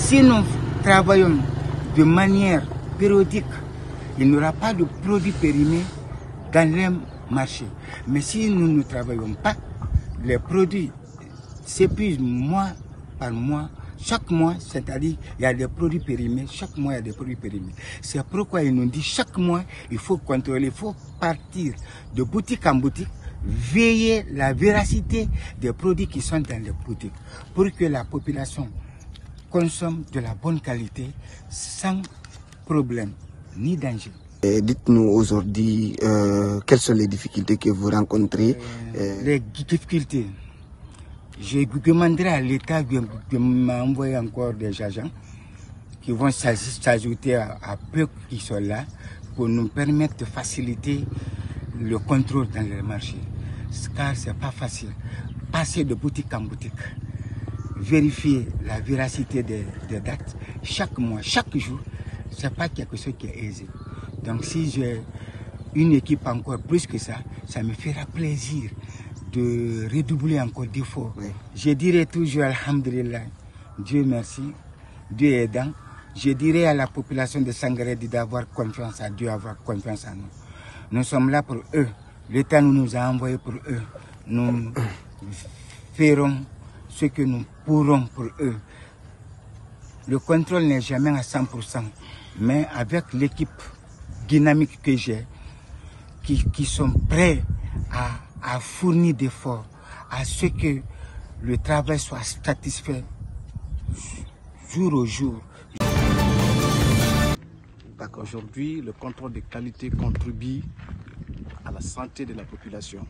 Si nous travaillons de manière périodique, il n'y aura pas de produits périmés dans les marchés. Mais si nous ne travaillons pas, les produits s'épuisent mois par mois. Chaque mois, c'est-à-dire il y a des produits périmés, chaque mois il y a des produits périmés. C'est pourquoi il nous dit chaque mois, il faut contrôler, il faut partir de boutique en boutique, veiller la véracité des produits qui sont dans les boutiques pour que la population consomme de la bonne qualité sans problème ni danger. Dites-nous aujourd'hui quelles sont les difficultés que vous rencontrez. Les difficultés. Je demanderai à l'État de m'envoyer encore des agents qui vont s'ajouter à peu qui sont là pour nous permettre de faciliter le contrôle dans les marchés. Car ce n'est pas facile. Passer de boutique en boutique, vérifier la véracité des dates chaque mois, chaque jour, ce n'est pas quelque chose qui est aisé. Donc si j'ai une équipe encore plus que ça, ça me fera plaisir de redoubler encore d'efforts. Oui. Je dirai toujours Alhamdulillah, Dieu merci, Dieu aidant. Je dirai à la population de Sangaredi d'avoir confiance à Dieu, avoir confiance en nous. Nous sommes là pour eux. L'État nous a envoyés pour eux. Nous ferons ce que nous pourrons pour eux. Le contrôle n'est jamais à 100%, mais avec l'équipe dynamique que j'ai, qui sont prêts à fournir d'efforts, à ce que le travail soit satisfait jour au jour. Aujourd'hui, le contrôle de qualité contribue à la santé de la population.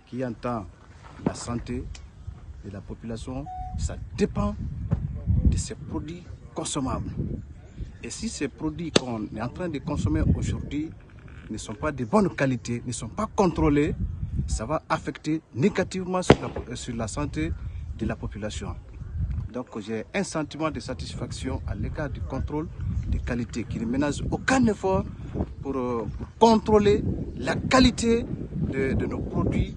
Qui entend la santé de la population, ça dépend de ces produits consommables. Et si ces produits qu'on est en train de consommer aujourd'hui ne sont pas de bonne qualité, ne sont pas contrôlés, ça va affecter négativement sur la santé de la population. Donc j'ai un sentiment de satisfaction à l'égard du contrôle de qualité qui ne ménage aucun effort pour contrôler la qualité de nos produits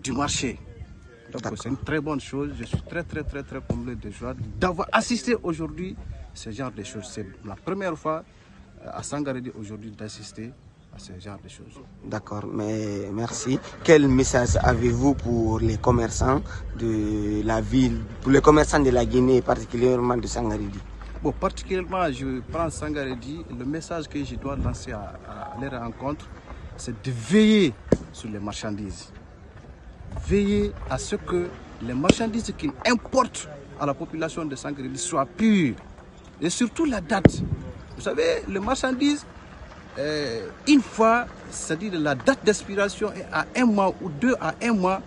du marché. Donc c'est une très bonne chose. Je suis très comblé de joie d'avoir assisté aujourd'hui à ce genre de choses. C'est la première fois à Sangaredi aujourd'hui d'assister à ce genre de choses. D'accord, mais merci. Quel message avez-vous pour les commerçants de la ville, pour les commerçants de la Guinée, particulièrement de Sangaredi? Bon, particulièrement, je prends Sangaredi. Le message que je dois lancer à leur rencontre, c'est de veiller sur les marchandises. Veiller à ce que les marchandises qu'ils importent à la population de Sangaredi soient pures. Et surtout la date. Vous savez, les marchandises, une fois, c'est-à-dire la date d'expiration est à 1 mois ou 2 à 1 mois,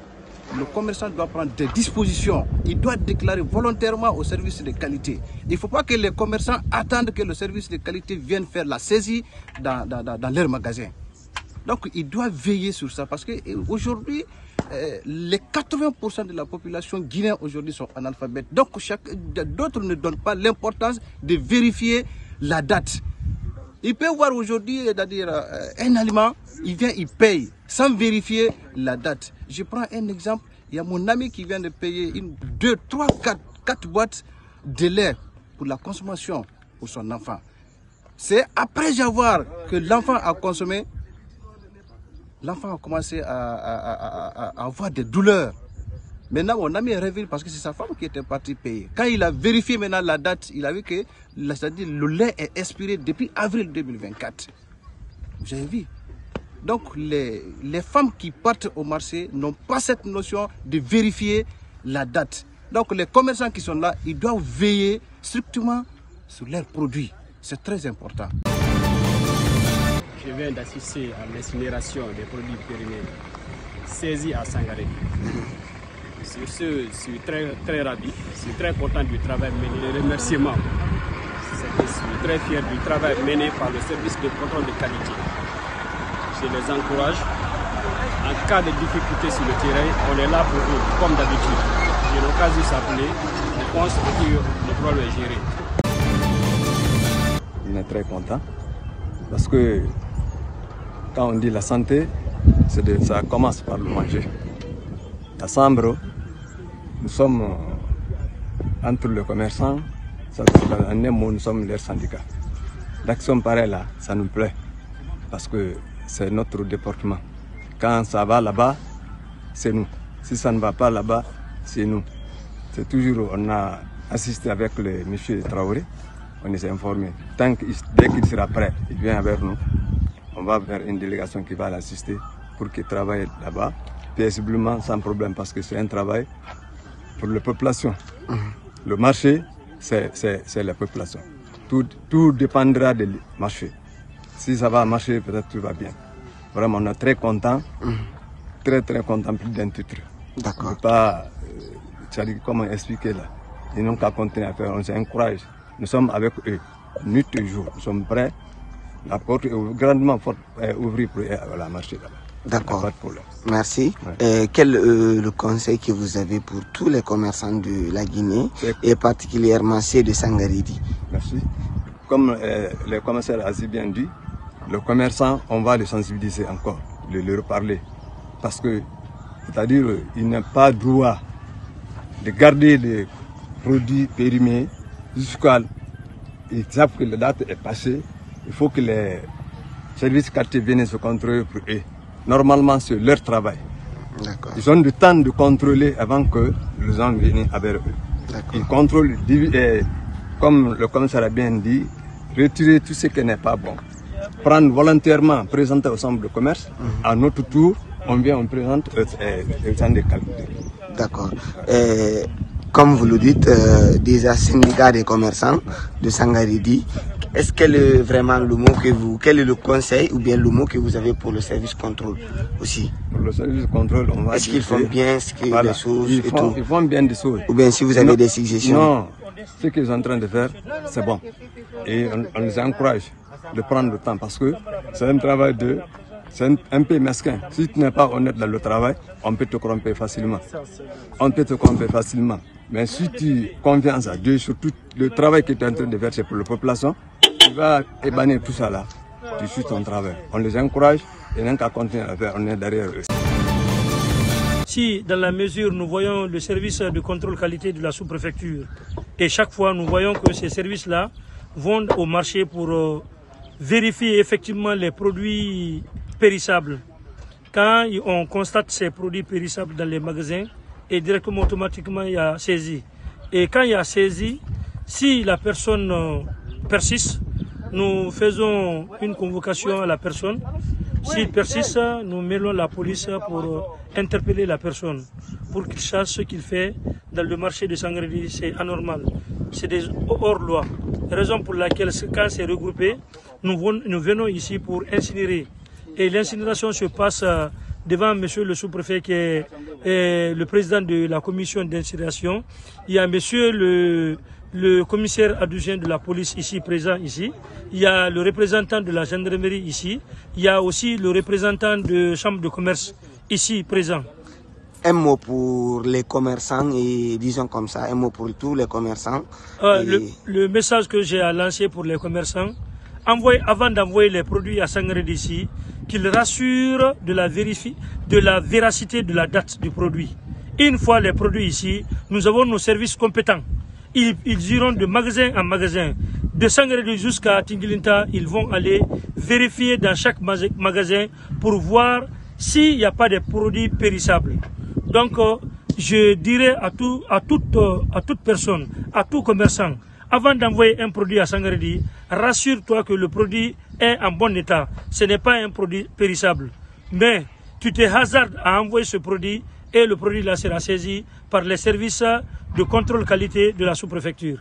le commerçant doit prendre des dispositions. Il doit déclarer volontairement au service de qualité. Il ne faut pas que les commerçants attendent que le service de qualité vienne faire la saisie dans leur magasin. Donc, il doit veiller sur ça parce qu'aujourd'hui, les 80% de la population guinéenne aujourd'hui sont analphabètes. Donc, d'autres ne donnent pas l'importance de vérifier la date. Il peut voir aujourd'hui, c'est-à-dire un aliment, il vient, il paye sans vérifier la date. Je prends un exemple, il y a mon ami qui vient de payer 2, 3, 4 boîtes de lait pour la consommation pour son enfant. C'est après avoir que l'enfant a consommé, l'enfant a commencé à avoir des douleurs. Maintenant, mon ami est revenu parce que c'est sa femme qui était partie payer. Quand il a vérifié maintenant la date, il a vu que le lait est expiré depuis avril 2024. Vous avez vu? Donc, les femmes qui partent au marché n'ont pas cette notion de vérifier la date. Donc, les commerçants qui sont là, ils doivent veiller strictement sur leurs produits. C'est très important. Je viens d'assister à l'incinération des produits périmés saisis à Sangaredi. Sur ce, je suis très ravi, je suis très content du travail mené. Les remerciements, je suis très fier du travail mené par le service de contrôle de qualité. Je les encourage. En cas de difficulté sur le terrain, on est là pour eux, comme d'habitude. J'ai l'occasion de s'appeler, je pense que le problème est géré. On est très content parce que quand on dit la santé, ça commence par le manger. À Sambro, nous sommes entre le commerçant, en un mot, nous sommes leur syndicat. L'action pareille là, ça nous plaît, parce que c'est notre département. Quand ça va là-bas, c'est nous. Si ça ne va pas là-bas, c'est nous. C'est toujours, on a assisté avec le monsieur Traoré, on est informé. Dès qu'il sera prêt, il vient avec nous. On va faire une délégation qui va l'assister pour qu'il travaille là-bas, paisiblement, sans problème, parce que c'est un travail pour la population. Le marché, c'est la population. Tout dépendra du marché. Si ça va marcher, peut-être tout va bien. Vraiment, on est très content, très content, plus d'un titre. D'accord. On ne peut pas, comment expliquer là. Ils n'ont qu'à continuer à faire, on s'encourage. Nous sommes avec eux, nuit et jour. Nous sommes prêts. La porte est grandement ouverte pour la marché là. D'accord. Pas de problème. Merci. Ouais. Quel est le conseil que vous avez pour tous les commerçants de la Guinée et particulièrement ceux de Sangaridi? Merci. Comme le commissaire a si bien dit, le commerçant, on va le sensibiliser encore, le reparler. Parce que, c'est-à-dire, il n'a pas droit de garder les produits périmés jusqu'à ils savent que la date est passée. Il faut que les services quartiers viennent se contrôler pour eux. Normalement, c'est leur travail. Ils ont du temps de contrôler avant que les gens viennent avec eux. Ils contrôlent, comme le commissaire a bien dit, retirer tout ce qui n'est pas bon. Prendre volontairement, présenter au centre de commerce. À notre tour, on vient, on présente le centre de qualité. D'accord. Comme vous le dites, des syndicats des commerçants de Sangaridi, est-ce quel est vraiment le mot que vous, quel est le conseil ou bien le mot que vous avez pour le service contrôle aussi? Pour le service contrôle, on va est-ce qu'ils font bien des choses ils font bien des choses. Ou bien si vous avez des suggestions? Non, ce qu'ils sont en train de faire, c'est bon. Et on les encourage de prendre le temps parce que c'est un travail c'est un peu mesquin. Si tu n'es pas honnête dans le travail, on peut te corrompre facilement. On peut te corrompre facilement. Mais si tu confiance à Dieu, surtout le travail que tu es en train de faire, c'est pour la population, tu vas ébanir tout ça là. Tu suis ton travail. On les encourage et n'ont qu'à continuer à faire. On est derrière eux. Si dans la mesure nous voyons le service de contrôle qualité de la sous-préfecture et chaque fois nous voyons que ces services-là vont au marché pour vérifier effectivement les produits périssables. Quand on constate ces produits périssables dans les magasins, et directement automatiquement il y a saisie. Et quand il y a saisie, si la personne persiste, nous faisons une convocation à la personne. S'il persiste, nous mêlons la police pour interpeller la personne, pour qu'il sache ce qu'il fait dans le marché de Sangaridi. C'est anormal, c'est des hors-loi. Raison pour laquelle, quand c'est regroupé, nous venons ici pour incinérer. Et l'incinération se passe devant monsieur le sous-préfet qui est le président de la commission d'incinération. Il y a monsieur le commissaire adjoint de la police ici présent ici. Il y a le représentant de la gendarmerie ici. Il y a aussi le représentant de chambre de commerce ici présent. Un mot pour les commerçants et disons comme ça, un mot pour tous les commerçants. Le message que j'ai à lancer pour les commerçants, avant d'envoyer les produits à Sangaridi ici, qu'ils rassurent de la véracité de la date du produit. Une fois les produits ici, nous avons nos services compétents. Ils iront de magasin en magasin. De Sangaridi jusqu'à Tingilinta, ils vont aller vérifier dans chaque magasin pour voir s'il n'y a pas de produits périssables. Donc, je dirais à toute personne, à tout commerçant, avant d'envoyer un produit à Sangaridi, rassure-toi que le produit est en bon état. Ce n'est pas un produit périssable. Mais tu te hasardes à envoyer ce produit et le produit là sera saisi par les services de contrôle qualité de la sous-préfecture.